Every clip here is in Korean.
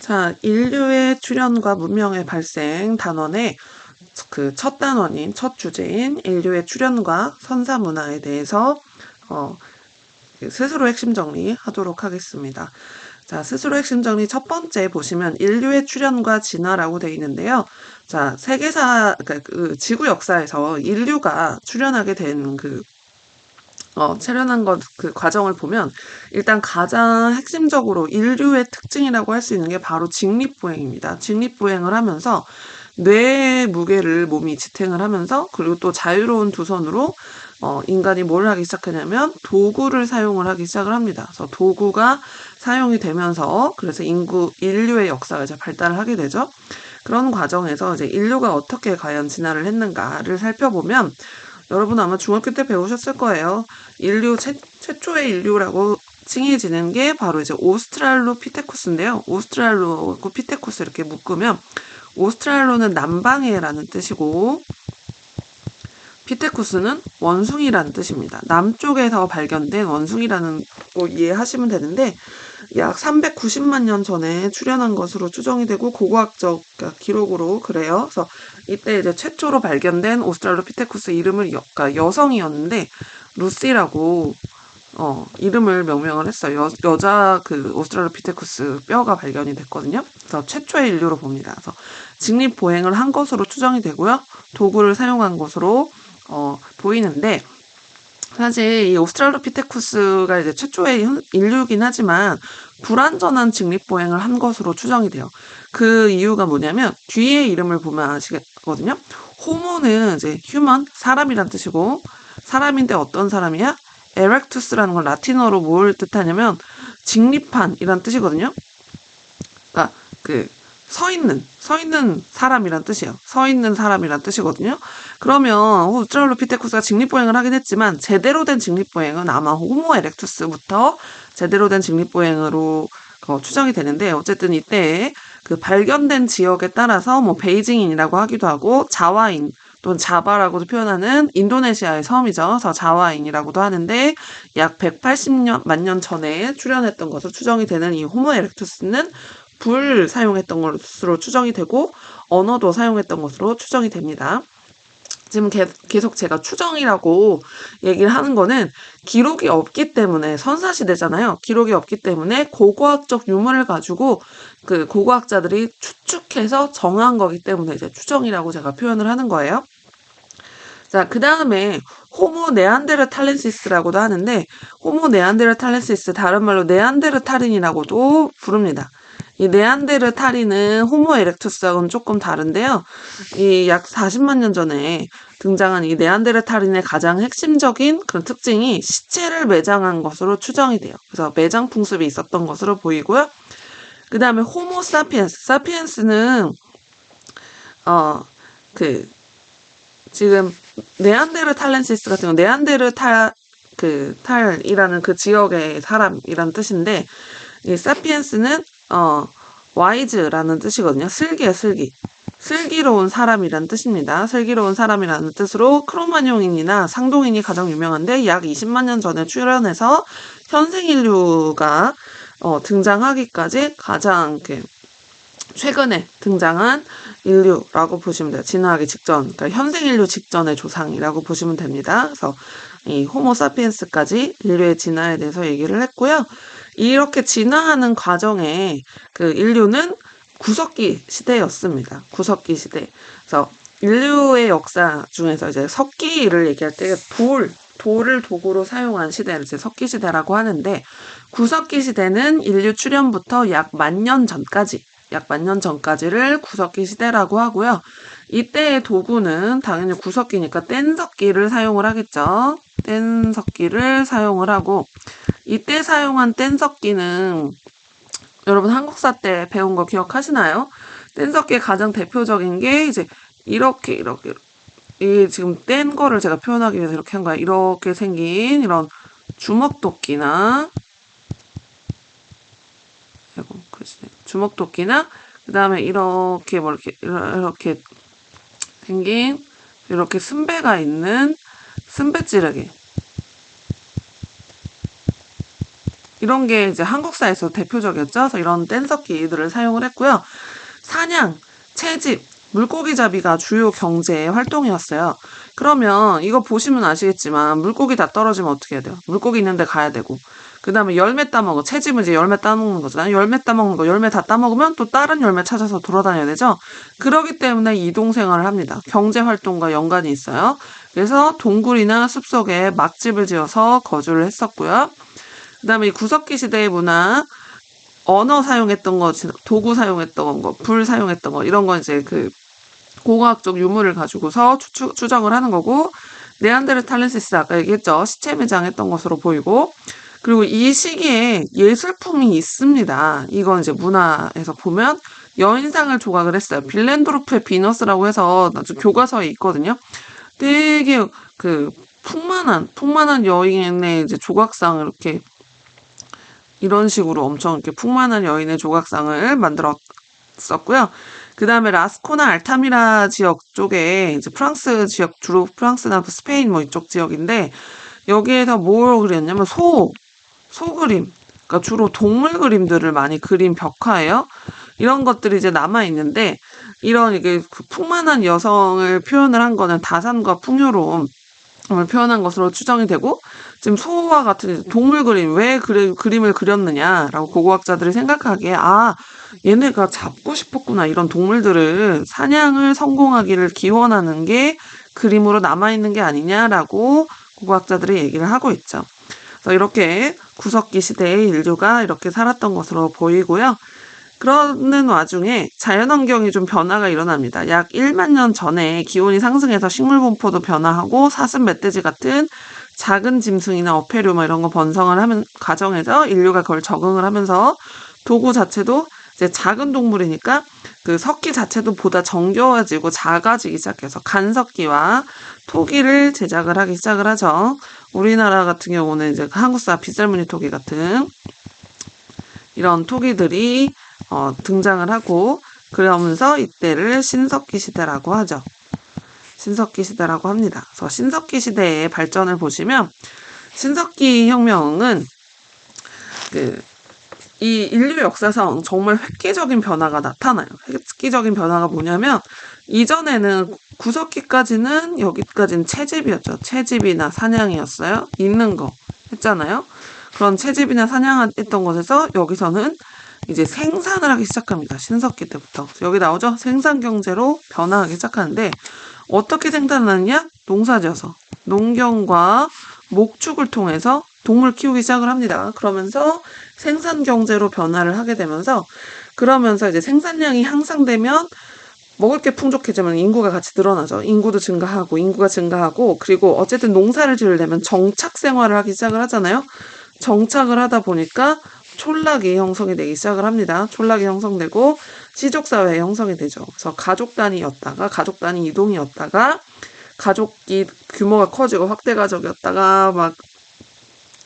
자, 인류의 출현과 문명의 발생 단원의 그 첫 단원인, 첫 주제인 인류의 출현과 선사 문화에 대해서 스스로 핵심 정리하도록 하겠습니다. 자, 스스로 핵심 정리 첫 번째 보시면 인류의 출현과 진화라고 되어 있는데요. 자, 세계사, 그러니까 그 지구 역사에서 인류가 출현하게 된 출현한 그 과정을 보면 일단 가장 핵심적으로 인류의 특징이라고 할 수 있는 게 바로 직립보행입니다. 직립보행을 하면서 뇌의 무게를 몸이 지탱을 하면서 그리고 또 자유로운 두 손으로 인간이 뭘 하기 시작하냐면 도구를 사용을 하기 시작을 합니다. 그래서 도구가 사용이 되면서 그래서 인류의 역사가 이제 발달을 하게 되죠. 그런 과정에서 이제 인류가 어떻게 과연 진화를 했는가를 살펴보면 여러분 아마 중학교 때 배우셨을 거예요. 최초의 인류라고 칭해지는 게 바로 이제 오스트랄로피테쿠스인데요. 오스트랄로하고 피테쿠스 이렇게 묶으면 오스트랄로는 남방해라는 뜻이고 피테쿠스는 원숭이라는 뜻입니다. 남쪽에서 발견된 원숭이라는 거 이해하시면 되는데 약 390만 년 전에 출현한 것으로 추정이 되고 고고학적 기록으로 그래요. 그래서 이때 이제 최초로 발견된 오스트랄로피테쿠스 이름을 그러니까 여성이었는데 루시라고 이름을 명명을 했어요. 여자 그 오스트랄로피테쿠스 뼈가 발견이 됐거든요. 그래서 최초의 인류로 봅니다. 그래서 직립보행을 한 것으로 추정이 되고요. 도구를 사용한 것으로 보이는데 사실 이 오스트랄로피테쿠스가 이제 최초의 인류이긴 하지만 불완전한 직립보행을 한 것으로 추정이 돼요. 그 이유가 뭐냐면 뒤에 이름을 보면 아시겠거든요. 호모는 이제 휴먼, 사람이란 뜻이고 사람인데 어떤 사람이야? 에렉투스라는 건 라틴어로 뭘 뜻하냐면 직립한이란 뜻이거든요. 그러니까 서 있는 사람이란 뜻이에요. 서 있는 사람이란 뜻이거든요. 그러면 오스트랄로피테쿠스가 직립보행을 하긴 했지만 제대로 된 직립보행은 아마 호모 에렉투스부터 제대로 된 직립보행으로 추정이 되는데 어쨌든 이때 그 발견된 지역에 따라서 뭐 베이징인이라고 하기도 하고 자와인 또는 자바라고도 표현하는 인도네시아의 섬이죠. 그래서 자와인이라고도 하는데 약 180만 년 전에 출현했던 것으로 추정이 되는 이 호모 에렉투스는 불 사용했던 것으로 추정이 되고 언어도 사용했던 것으로 추정이 됩니다. 지금 계속 제가 추정이라고 얘기를 하는 거는 기록이 없기 때문에 선사시대잖아요. 기록이 없기 때문에 고고학적 유물을 가지고 그 고고학자들이 추측해서 정한 거기 때문에 이제 추정이라고 제가 표현을 하는 거예요. 자, 그 다음에 호모 네안데르탈렌시스라고도 하는데 호모 네안데르탈렌시스 다른 말로 네안데르탈인이라고도 부릅니다. 이 네안데르탈인은 호모 에렉투스하고는 조금 다른데요. 이 약 40만 년 전에 등장한 이 네안데르탈인의 가장 핵심적인 그런 특징이 시체를 매장한 것으로 추정이 돼요. 그래서 매장 풍습이 있었던 것으로 보이고요. 그 다음에 호모 사피엔스. 사피엔스는 지금 네안데르탈렌시스 같은 거 탈이라는 그 지역의 사람이란 뜻인데 이 사피엔스는 와이즈라는 뜻이거든요. 슬기로운 사람이란 뜻입니다. 슬기로운 사람이라는 뜻으로 크로마뇽인이나 상동인이 가장 유명한데 약 20만 년 전에 출현해서 현생 인류가 등장하기까지 가장 최근에 등장한 인류라고 보시면 돼요. 진화하기 직전, 그러니까 현생 인류 직전의 조상이라고 보시면 됩니다. 그래서 이 호모 사피엔스까지 인류의 진화에 대해서 얘기를 했고요. 이렇게 진화하는 과정에 그 인류는 구석기 시대였습니다. 구석기 시대. 그래서 인류의 역사 중에서 이제 석기를 얘기할 때 돌을 도구로 사용한 시대를 이제 석기 시대라고 하는데 구석기 시대는 인류 출현부터 약 10,000년 전까지를 구석기 시대라고 하고요. 이때의 도구는 당연히 구석기니까 뗀석기를 사용을 하겠죠. 뗀석기를 사용을 하고 이때 사용한 뗀석기는 여러분 한국사 때 배운 거 기억하시나요? 뗀석기의 가장 대표적인 게 이제 이렇게 이 지금 뗀 거를 제가 표현하기 위해서 이렇게 한 거야. 이렇게 생긴 이런 주먹도끼나 주먹도끼나 그다음에 이렇게 이렇게 생긴 이렇게 순배가 있는 순배찌르기 이런 게 이제 한국사에서 대표적이었죠. 그래서 이런 뗀석기들을 사용을 했고요. 사냥, 채집, 물고기 잡이가 주요 경제 활동이었어요. 그러면 이거 보시면 아시겠지만 물고기 다 떨어지면 어떻게 해야 돼요? 물고기 있는 데 가야 되고. 그 다음에 열매 따먹어. 채집은 이제 열매 따먹는 거잖아요. 열매 따먹는 거. 열매 다 따먹으면 또 다른 열매 찾아서 돌아다녀야 되죠. 그러기 때문에 이동 생활을 합니다. 경제 활동과 연관이 있어요. 그래서 동굴이나 숲속에 막집을 지어서 거주를 했었고요. 그 다음에 이 구석기 시대의 문화, 언어 사용했던 거, 도구 사용했던 거, 불 사용했던 거, 이런 건 이제 그 고고학적 유물을 가지고서 추정을 하는 거고, 네안데르탈렌시스 아까 얘기했죠. 시체 매장했던 것으로 보이고, 그리고 이 시기에 예술품이 있습니다. 이건 이제 문화에서 보면 여인상을 조각을 했어요. 빌렌도르프의 비너스라고 해서 아주 교과서에 있거든요. 되게 그 풍만한 여인의 이제 조각상을 이렇게 이런 식으로 엄청 이렇게 풍만한 여인의 조각상을 만들었었고요. 그 다음에 라스코나 알타미라 지역 쪽에 이제 프랑스 지역, 주로 프랑스나 스페인 뭐 이쪽 지역인데, 여기에서 뭘 그렸냐면 소 그림. 그러니까 주로 동물 그림들을 많이 그린 벽화예요. 이런 것들이 이제 남아있는데, 이런 이게 그 풍만한 여성을 표현을 한 거는 다산과 풍요로움, 표현한 것으로 추정이 되고, 지금 소와 같은 동물 그림, 왜 그림을 그렸느냐라고 고고학자들이 생각하기에, 얘네가 잡고 싶었구나. 이런 동물들을 사냥을 성공하기를 기원하는 게 그림으로 남아있는 게 아니냐라고 고고학자들이 얘기를 하고 있죠. 그래서 이렇게 구석기 시대의 인류가 이렇게 살았던 것으로 보이고요. 그러는 와중에 자연환경이 좀 변화가 일어납니다. 약 1만 년 전에 기온이 상승해서 식물 분포도 변화하고 사슴, 멧돼지 같은 작은 짐승이나 어패류 뭐 이런 거 번성을 하는 과정에서 인류가 그걸 적응을 하면서 도구 자체도 이제 작은 동물이니까 그 석기 자체도 보다 정겨워지고 작아지기 시작해서 간석기와 토기를 제작을 하기 시작을 하죠. 우리나라 같은 경우는 이제 한국사 빗살무늬 토기 같은 이런 토기들이 등장을 하고, 그러면서 이때를 신석기 시대라고 하죠. 신석기 시대라고 합니다. 그래서 신석기 시대의 발전을 보시면, 신석기 혁명은 이 인류 역사상 정말 획기적인 변화가 나타나요. 획기적인 변화가 뭐냐면, 이전에는 구석기까지는 여기까지는 채집이었죠. 채집이나 사냥이었어요. 있는 거 했잖아요. 그런 채집이나 사냥했던 곳에서 여기서는 이제 생산을 하기 시작합니다. 신석기 때부터. 여기 나오죠? 생산 경제로 변화하기 시작하는데, 어떻게 생산하느냐? 농사지어서. 농경과 목축을 통해서 동물 키우기 시작을 합니다. 그러면서 생산 경제로 변화를 하게 되면서, 그러면서 이제 생산량이 향상되면 먹을 게 풍족해지면 인구가 같이 늘어나죠. 인구가 증가하고, 그리고 어쨌든 농사를 지으려면 정착 생활을 하기 시작을 하잖아요. 정착을 하다 보니까 촌락이 형성이 되기 시작을 합니다. 촌락이 형성되고 시족사회 형성이 되죠. 그래서 가족 단위 이동이었다가 가족이 규모가 커지고 확대 가족이었다가 막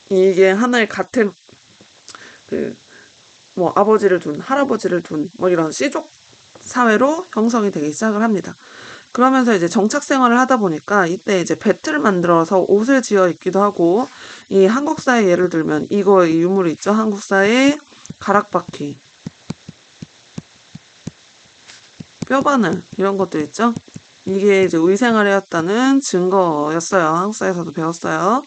이게 하나의 같은 뭐 아버지를 둔 할아버지를 둔 뭐 이런 시족 사회로 형성이 되기 시작을 합니다. 그러면서 이제 정착 생활을 하다 보니까 이때 이제 배틀을 만들어서 옷을 지어 입기도 하고, 이 한국사의 예를 들면 이 유물이 있죠. 한국사의 가락바퀴, 뼈바늘 이런 것들 있죠. 이게 이제 의생활이었다는 증거였어요. 한국사에서도 배웠어요.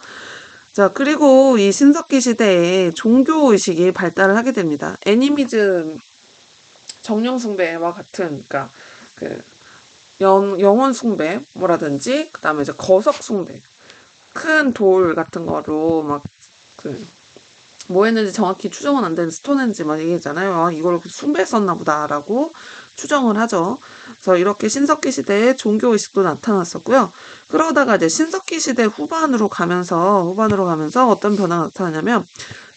자, 그리고 이 신석기 시대에 종교의식이 발달을 하게 됩니다. 애니미즘, 정령숭배와 같은, 그러니까 영혼 숭배 뭐라든지, 그 다음에 이제 거석 숭배, 큰 돌 같은 거로 뭐 했는지 정확히 추정은 안 되는 스톤헨지만 얘기했잖아요. 이걸 숭배했었나 보다라고 추정을 하죠. 그래서 이렇게 신석기 시대에 종교의식도 나타났었고요. 그러다가 이제 신석기 시대 후반으로 가면서 어떤 변화가 나타나냐면,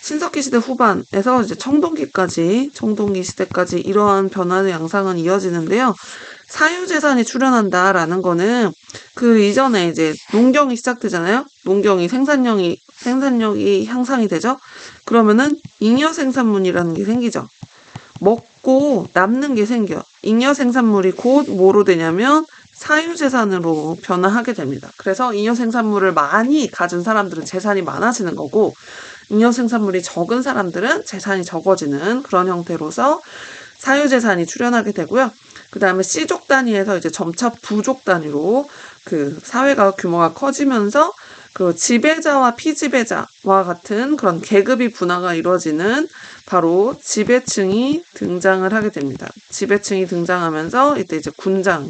신석기 시대 후반에서 이제 청동기 시대까지 이러한 변화의 양상은 이어지는데요. 사유재산이 출현한다라는 거는 그 이전에 이제 농경이 시작되잖아요. 농경이 생산력이 향상이 되죠. 그러면은 잉여 생산물이라는 게 생기죠. 먹고 남는 게 생겨. 잉여 생산물이 곧 뭐로 되냐면 사유재산으로 변화하게 됩니다. 그래서 잉여생산물을 많이 가진 사람들은 재산이 많아지는 거고, 잉여생산물이 적은 사람들은 재산이 적어지는 그런 형태로서 사유재산이 출현하게 되고요. 그 다음에 C족 단위에서 이제 점차 부족 단위로 그 사회가 규모가 커지면서 그 지배자와 피지배자와 같은 그런 계급이 분화가 이루어지는 바로 지배층이 등장을 하게 됩니다. 지배층이 등장하면서 이때 이제 군장,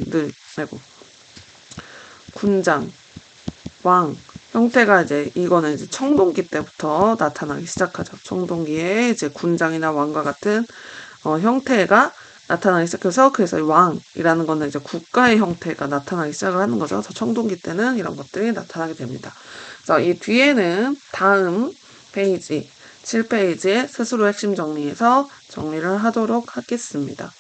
왕 형태가 이제 이거는 이제 청동기 때부터 나타나기 시작하죠. 청동기에 이제 군장이나 왕과 같은 형태가 나타나기 시작해서 그래서 왕이라는 거는 이제 국가의 형태가 나타나기 시작을 하는 거죠. 그래서 청동기 때는 이런 것들이 나타나게 됩니다. 그래서 이 뒤에는 다음 페이지 7페이지에 스스로 핵심 정리해서 정리를 하도록 하겠습니다.